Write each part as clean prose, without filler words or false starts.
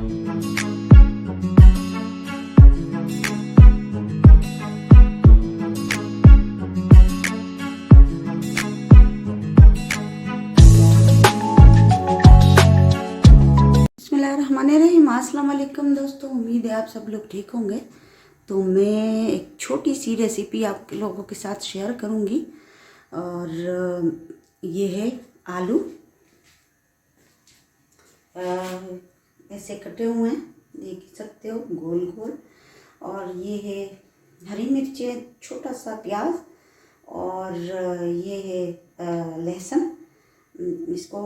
बिस्मिल्लाहिर्रहमानिर्रहीम। अस्सलाम वालेकुम दोस्तों, उम्मीद है आप सब लोग ठीक होंगे। तो मैं एक छोटी सी रेसिपी आप लोगों के साथ शेयर करूंगी और ये है आलू ऐसे कटे हुए हैं, देख सकते हो, गोल गोल। और ये है हरी मिर्चें, छोटा सा प्याज और ये है लहसुन। इसको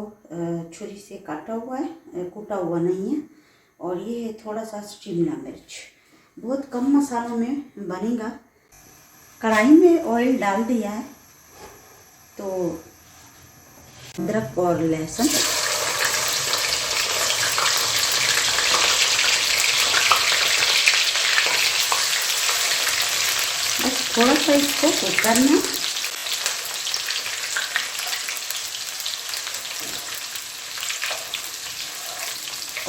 छुरी से काटा हुआ है, कूटा हुआ नहीं है। और ये है थोड़ा सा शिमला मिर्च। बहुत कम मसालों में बनेगा। कढ़ाई में ऑयल डाल दिया है तो अदरक और लहसुन, बस थोड़ा सा इसको कुक करना।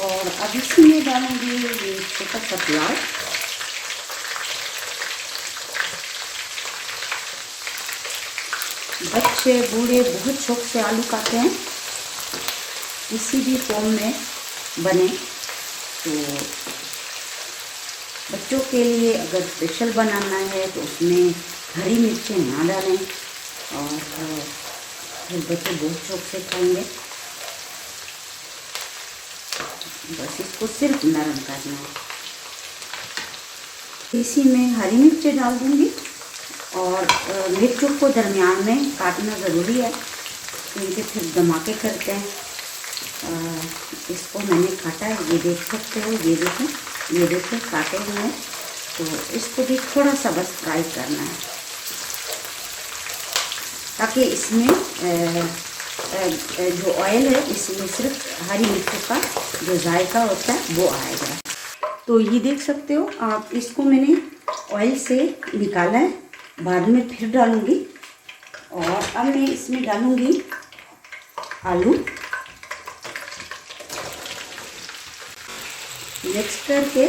और अब इसमें डालूंगी ये छोटा सा प्याज, बच्चे बूढ़े बहुत शौक से आलू खाते हैं, किसी भी फॉर्म में बने। तो बच्चों के लिए अगर स्पेशल बनाना है तो उसमें हरी मिर्चें ना डालें और फिर बच्चे बहुत शौक से खाएंगे। बस इसको सिर्फ नरम करना है। इसी में हरी मिर्चें डाल दूंगी और मिर्चों को दरमियान में काटना ज़रूरी है क्योंकि फिर धमाके करते हैं। इसको मैंने काटा है, ये देख सकते हो, ये देखें काटे हुए हैं। तो इसको भी थोड़ा सा बस फ्राई करना है ताकि इसमें जो ऑयल है इसमें सिर्फ हरी मिर्चों का जो जायका होता है वो आएगा। तो ये देख सकते हो आप, इसको मैंने ऑयल से निकाला है, बाद में फिर डालूंगी। और अब मैं इसमें डालूंगी आलू, मिक्स करके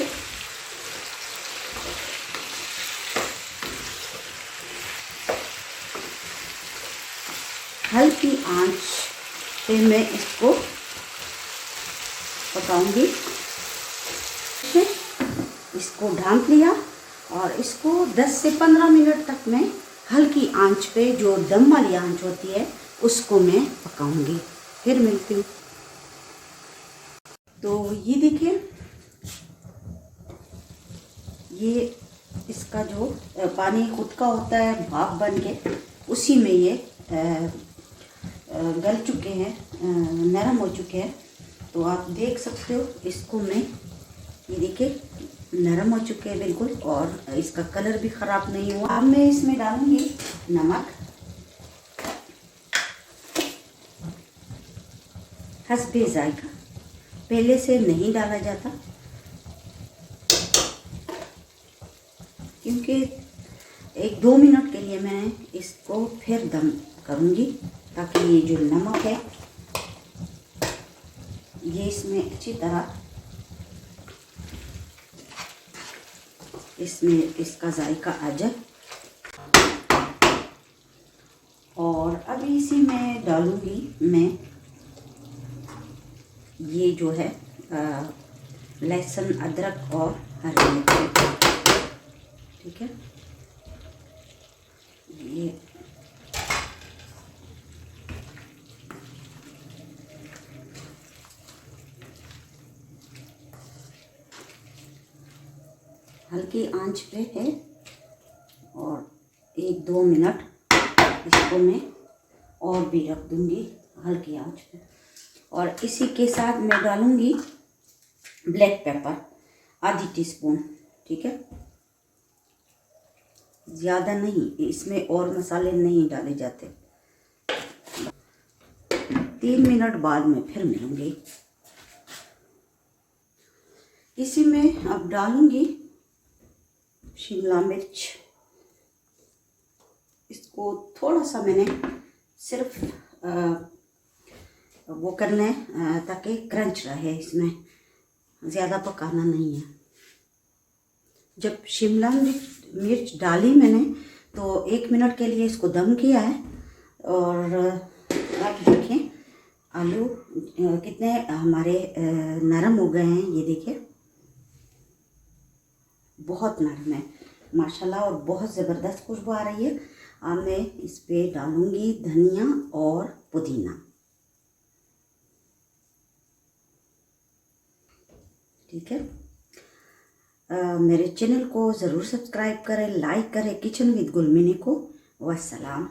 हल्की आंच पे मैं इसको पकाऊंगी। इसको ढाँप लिया और इसको 10 से 15 मिनट तक मैं हल्की आंच पे, जो दम वाली आंच होती है, उसको मैं पकाऊंगी। फिर मिलती हूँ। तो ये देखिए, ये इसका जो पानी खुद का होता है भाप बन के, उसी में ये गल चुके हैं, नरम हो चुके हैं। तो आप देख सकते हो, इसको मैं, ये देखिए नरम हो चुके हैं बिल्कुल और इसका कलर भी ख़राब नहीं हुआ। अब मैं इसमें डालूंगी नमक हस्बे जायका, पहले से नहीं डाला जाता क्योंकि 1-2 मिनट के लिए मैं इसको फिर दम करूंगी ताकि ये जो नमक है ये इसमें अच्छी तरह, इसमें इसका जायका आ जाए। और अभी इसी में डालूंगी मैं ये जो है लहसुन, अदरक और हरी मिर्च। ठीक है, ये हल्की आंच पे है और 1-2 मिनट इसको मैं और भी रख दूंगी हल्की आंच पे। और इसी के साथ मैं डालूंगी ब्लैक पेपर, आधी टीस्पून। ठीक है, ज़्यादा नहीं, इसमें और मसाले नहीं डाले जाते। 3 मिनट बाद में फिर मिलूंगी। इसी में अब डालूंगी शिमला मिर्च। इसको थोड़ा सा मैंने सिर्फ वो करना है ताकि क्रंच रहे इसमें। ज़्यादा पकाना नहीं है। जब शिमला मिर्च डाली मैंने तो 1 मिनट के लिए इसको दम किया है। और आप देखें आलू कितने हमारे नरम हो गए हैं, ये देखिए बहुत नरम है माशाल्लाह, और बहुत ज़बरदस्त खुशबू आ रही है। अब मैं इस पे डालूँगी धनिया और पुदीना। ठीक है, मेरे चैनल को ज़रूर सब्सक्राइब करें, लाइक करें किचन विद गुलमीनी को। वस्सलाम।